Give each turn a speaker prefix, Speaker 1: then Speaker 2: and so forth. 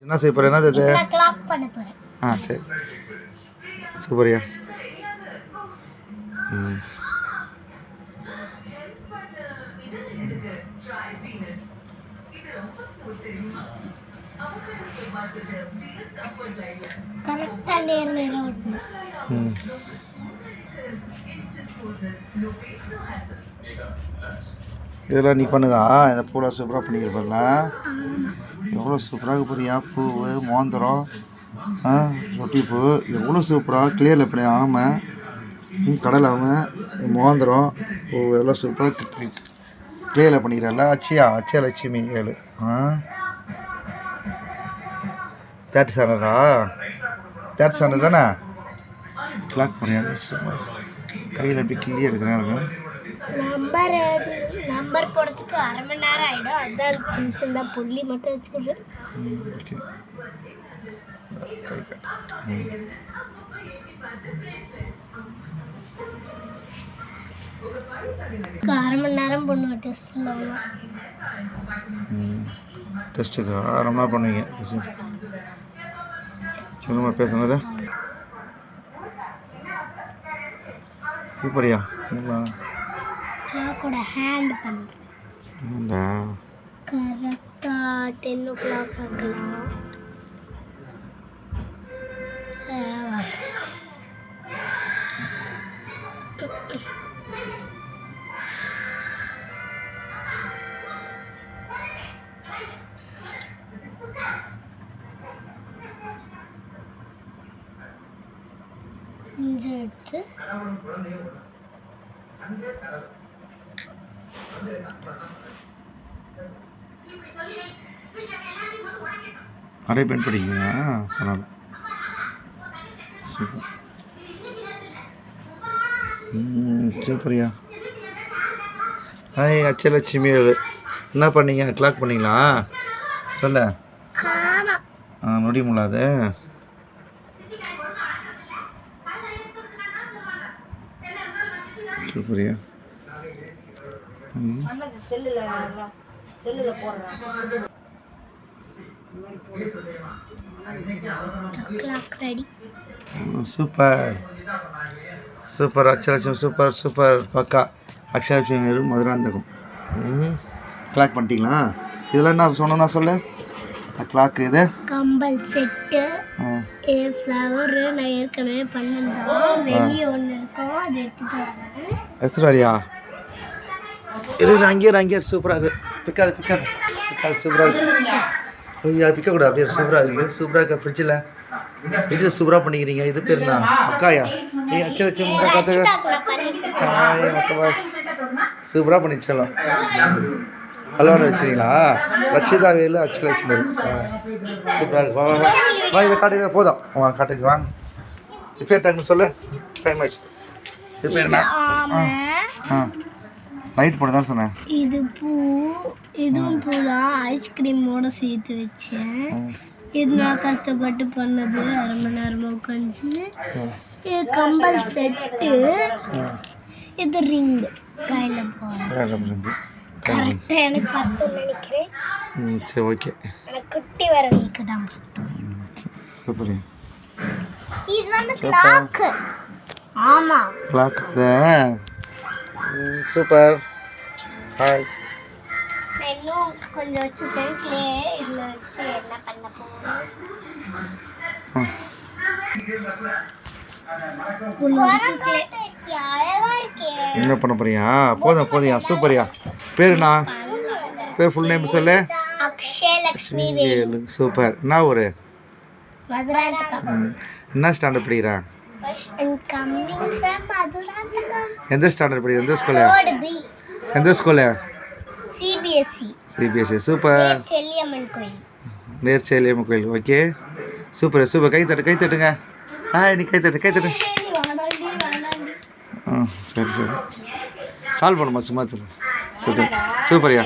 Speaker 1: என்ன செய்ய போகிறேன்? என்னது இது?
Speaker 2: கிளாக் பண்ண போகிறேன்.
Speaker 1: சரி, சூப்பரியா.
Speaker 2: கரெக்டாக நேரம் ஓட்டணும்.
Speaker 1: இதெல்லாம் நீ பண்ணுதா? இந்த பூலாம் சூப்பராக பண்ணியிருப்பல. எவ்வளோ சூப்பராக போறியா? பூ, மோந்திரம், சொட்டிப்பூ எவ்வளோ சூப்பராக கிளியரில் எப்படி ஆமாம் கடல் ஆமாம் மோந்திரம் பூ எவ்வளோ சூப்பராக கிளியரில் பண்ணிக்கிறல்ல. அச்சியா லட்சுமி 7 தேர்ட் ஸ்டாண்டர்டா? தேர்ட் ஸ்டாண்டர்ட் தானே? கிளாக் பண்ணியா? சூப்பர். கையில் எப்படி கிளியாக இருக்கிறேன்.
Speaker 2: நம்பர் போடுறதுக்கு அரை மணி நேரம் ஆகிடும். அதுதான் சின்ன சின்ன புள்ளி மட்டும் வச்சுக்கிறேன். அரை மணி நேரம் பண்ணுவேன் டெஸ்ட்டில்.
Speaker 1: டெஸ்ட்டுக்கு அரை மணி நேரம் பண்ணுவீங்க. சொல்லுமா பேசுனதா? சூப்பரியா.
Speaker 2: கிளாக்கோட ஹேண்ட் பண்ணுறேன். கரெக்டாக 10 o'clock ஆக்கலாம். கொஞ்சம் எடுத்து
Speaker 1: நிறைய பெண் படிக்கிறீங்க. பரவாயில்ல, சூப்பர். சூப்பரியா. அச்சலட்சுமி என்ன பண்ணீங்க? கிளாக் பண்ணீங்களா? சொல்ல முடியுங்களா? அது சூப்பரியா. சூப்பர் சூப்பர் அச்சலட்சுமி சூப்பர் சூப்பர் பக்கா. அக்ஷலட்சுமி மதுராந்தகம். கிளாக் பண்ணிட்டீங்களா? இதெல்லாம் என்ன சொன்னா சொல்லு. கிளாக் இது
Speaker 2: கம்பல் செட்டு ஃப்ளவர் நான் ஏற்கனவே பண்ணேன். வெளியே ஒன்று இருக்கும், அதை எடுத்துகிட்டு
Speaker 1: வரியா? அங்கேயே சூப்பராக இருக்குது. பிக்காது சூப்பராக இருக்குது. ஐயா பிக்கக்கூடாது. அப்படியே சூப்பராக இருக்குது. சூப்பராக இருக்கா? ஃப்ரிட்ஜில் சூப்பராக பண்ணிக்கிறீங்க. இது பேர் என்ன? அக்காயா? அச்சலட்சுமி பார்த்துக்க. சூப்பராக பண்ணிச்சலாம். ஹல்வான்னு வச்சுருங்களா? ரச்சிதா வேலு அச்சலட்சுமி. சூப்பராக இருக்கு. வா இதை காட்டுங்க. போதும் காட்டுக்கு வாங்க. இப்போ டைம் சொல்லு. டைம் ஆச்சு. இது பேர் என்ன? லைட் போட தான் சொன்னேன்.
Speaker 2: இது பூ, இதுவும் பூ தான். ஐஸ்கிரீமோட சேர்த்து வச்சேன். இது நான் கஷ்டப்பட்டு பண்ணது. அரை மணி நேரமாக உட்காந்து. இது கம்பல் செட்டு. இது ரிங்கு கையில் போகிறேன். கரெக்டாக எனக்கு 10 நினைக்கிறேன்.
Speaker 1: சரி, ஓகே.
Speaker 2: எனக்கு குட்டி வரவங்களுக்கு தான் 10.
Speaker 1: சூப்பர்.
Speaker 2: இது வந்து கிளாக். ஆமாம்,
Speaker 1: கிளாக். சூப்பர். ஹாய்.
Speaker 2: இன்னும் கொஞ்சம் வச்சுருக்கேன். இதில் வச்சு என்ன பண்ண போகிறோம்?
Speaker 1: என்ன பண்ண போறியா? போதியா சூப்பரியா. பேருண்ணா? பேர் ஃபுல் நேம் சொல்லு.
Speaker 2: அக்ஷலட்சுமி வேலு.
Speaker 1: சூப்பர். என்ன ஊர்?
Speaker 2: மதுராந்தகம்.
Speaker 1: என்ன ஸ்டாண்டர்ட் படிக்கிறேன்? எந்த ஸ்டாண்டர்ட் படிக்கிறேன்? எந்த ஸ்கூலு? எந்த ஸ்கூலு? சிபிஎஸ்சி. சூப்பர். நேர்ச்செல்லியம்மன் கோயில். Okay, super super. கை தட்டுங்க. நீ கை தட்டு. சரி சால்வ் பண்ணுமா? சும்மா சொல்லு. சூப்பரியா.